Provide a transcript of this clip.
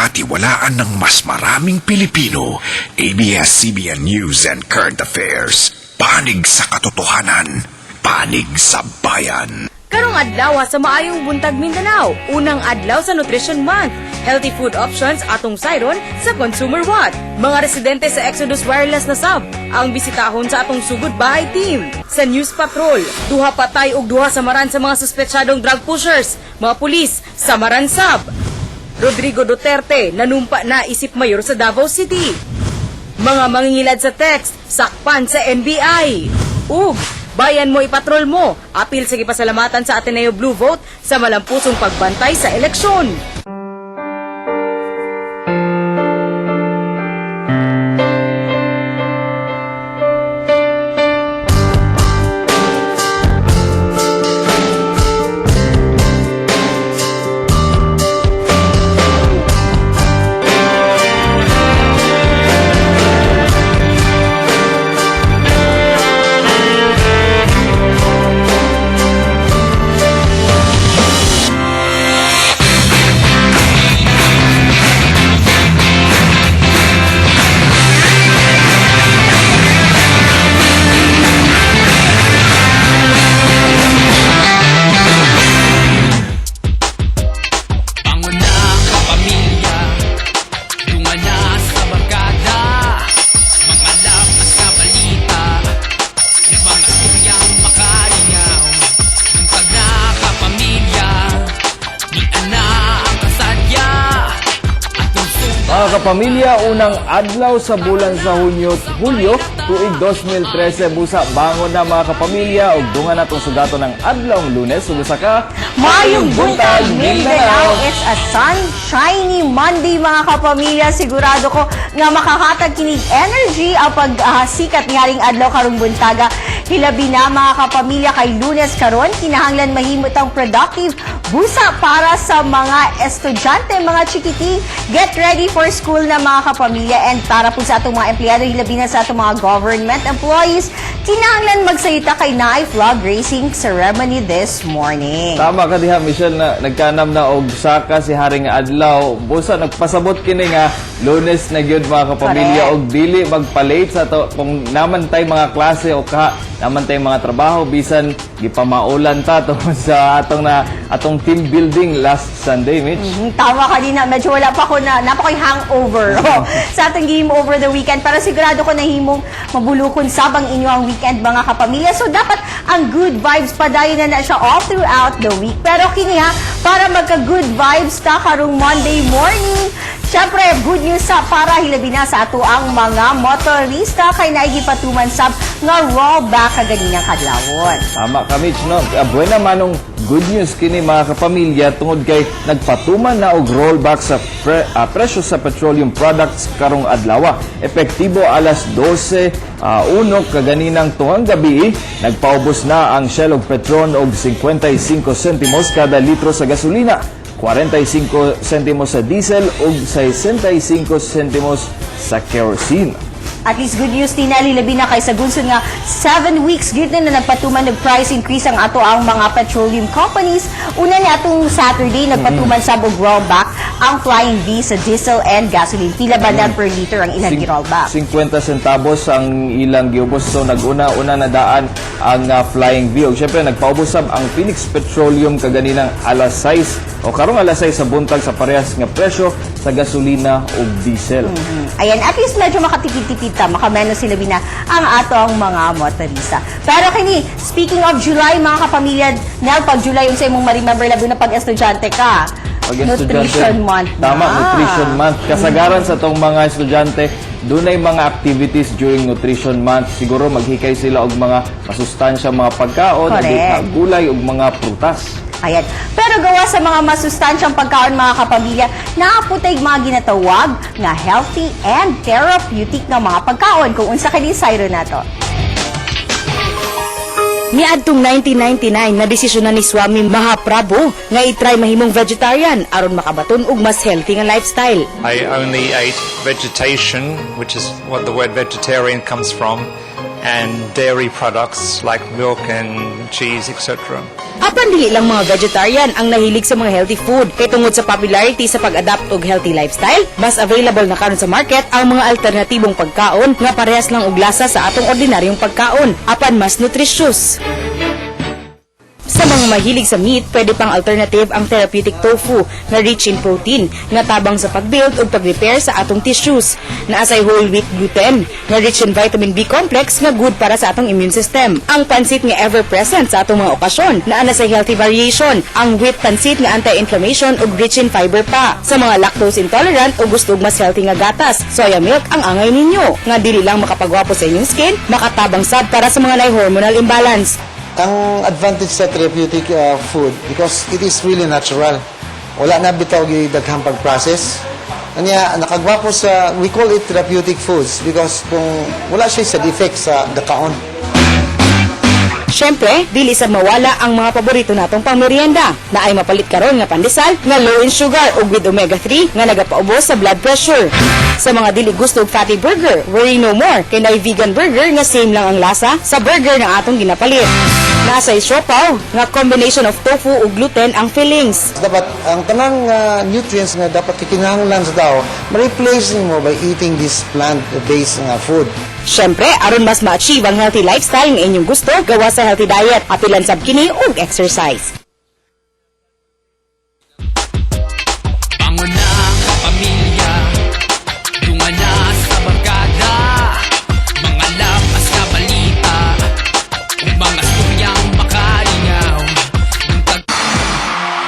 pagkakatiwalaan ng mas maraming Pilipino. ABS-CBN News and Current Affairs. Panig sa katotohanan. Panig sa bayan. Karong adlaw sa Maayong Buntag Mindanao, unang adlaw sa Nutrition Month. Healthy food options atong sayron sa Consumer Watch. Mga residente sa Exodus Wireless na sab ang bisitahon sa atong sugod bahay team. Sa News Patrol, duha patay ug duha samaran sa mga suspetsyadong drug pushers. Mga pulis, samaran sab. Rodrigo Duterte nanumpa na isip mayor sa Davao City. Mga mangingilad sa text, sakpan sa NBI. Ug bayan mo ipatrol mo. Apil sa gipasalamatan sa Ateneo Blue Vote sa malampusong pagbantay sa eleksyon. Mga kapamilya, unang adlaw sa bulan sa Hulyo, tuig 2013, busa bangon na mga kapamilya ug dungan natong sugaton ng adlawng Lunes ug usa ka Maayong Buntag Mindanao. It's a sunshiny Monday mga kapamilya. Sigurado ko nga makakatag kinig energy ang pagsikat ni haring adlaw karong buntaga. Hilabi na mga kapamilya kay Lunes karon kinahanglan mahimot ang productive busa para sa mga estudyante, mga chikiting. Get ready for school na mga kapamilya, and para po sa atong mga empleyado, hilabi na sa atong mga government employees, kinahanglan magsayita kay naay flag racing ceremony this morning. Tama ka diha, Michelle, na nagkanam na og saka si haring adlaw. Busa nagpasabot kini nga Lunes na gyud mga kapamilya. Correct. Og dili magpa-late sa to kung naman tay mga klase o naman tay mga trabaho bisan gipamaulan ta to sa atong team building last Sunday, Mitch. Tama kanina, medyo wala pa ako napakoy hangover sa atong game over the weekend, pero sigurado ko na himong mabulukon sabang inyo ang weekend mga kapamilya. So dapat ang good vibes padayon na siya all throughout the week. Pero kini ha, para magka-good vibes ta karong Monday morning, syempre, good news para hilabi na sa ato ang mga motorista kay naigipatuman sab nga rollback kaganinang kadlawon. Tama ka, Mitch, no? Buena manong good news kini mga kapamilya tungod kay nagpatuman na og rollback sa presyo sa petroleum products karong adlaw. Epektibo alas 12 unok kaganinang tungang gabi, nagpaubos na ang Shell og Petron og 55 sentimos kada litro sa gasolina, 45 sentimos sa diesel ug 65 sentimos sa kerosene. At least good news din labi na kay sa gunson nga 7 weeks gid na nagpatuman ng price increase ang ato ang mga petroleum companies. Una ni atong Saturday nagpatuman sa og rollback ang Flying V sa diesel and gasoline. Pila ba na per liter ang ilang gi-rollback? 50 centavos ang ilang giubos. So naguna-una na daan ang Flying V. O syempre nagpaubos sab ang Phoenix Petroleum kaganinang alas 6 o karong alas 6 sa buntag sa parehas nga presyo sa gasolina ug diesel. Ayan, at least medyo makatipid-tipid ta, makamenos sila na ang ato ang mga motorista. Pero kini, speaking of July, mga kapamilya, Nel, pag July yung sa imong ma-remember labo na pag-estudyante ka. Nutrition Month na. Tama, Nutrition Month. Kasagaran sa tong mga estudyante, dunay mga activities during Nutrition Month. Siguro maghikay sila og mga masustansya, mga pagkaon, gulay ug mga prutas. Ayan. Pero gawa sa mga masustansyang pagkaon mga kapamilya, naaputay mga ginatawag nga healthy and therapeutic na mga pagkaon kung unsa kini sayro nato. Miadtong 1999 na desisyon na ni Swami Mahaprabhu nga i-try mahimong vegetarian aron makabaton og mas healthy nga lifestyle. I only ate vegetation, which is what the word vegetarian comes from, and dairy products like milk and cheese, etc. Apan dili lang mga vegetarian ang nahilig sa mga healthy food. Kay tungod sa popularity sa pag-adapt og healthy lifestyle, mas available na karon sa market ang mga alternatibong pagkaon nga parehas lang og lasa sa atong ordinaryong pagkaon, apan mas nutritious. Sa mga mahilig sa meat, pwede pang alternative ang therapeutic tofu na rich in protein, nga tabang sa pag-build o pag-repair sa atong tissues. Naasay whole wheat gluten, na rich in vitamin B complex nga good para sa atong immune system. Ang pansit nga ever-present sa atong mga okasyon, na ana sa healthy variation. Ang wheat pansit nga anti-inflammation ug rich in fiber pa. Sa mga lactose intolerant o gusto og mas healthy nga gatas, soya milk ang angay ninyo. Nga dili lang makapagwapo sa inyong skin, makatabang sad para sa mga nay hormonal imbalance. Ang advantage sa therapeutic food because it is really natural. Wala na bitaw daghang pag-process. Kanya nakagwapo sa, we call it therapeutic foods because kung wala siya side effects sa gakaon. Siyempre, dili sa mawala ang mga paborito natong pangmerienda na ay mapalit karon nga pandesal nga low in sugar ug with omega-3 nga nagapaubos sa blood pressure. Sa mga dili gusto og fatty burger, worry no more kay naay vegan burger nga same lang ang lasa sa burger na atong ginapalit. Nasa siopaw nga combination of tofu ug gluten ang fillings. Dapat ang tanang nutrients nga dapat kikinahanglan sa tao, ma-replace mo by eating this plant-based food. Siyempre, aron mas ma-achieve ang healthy lifestyle nga inyong gusto, gawa sa healthy diet, apilan sab kini og exercise.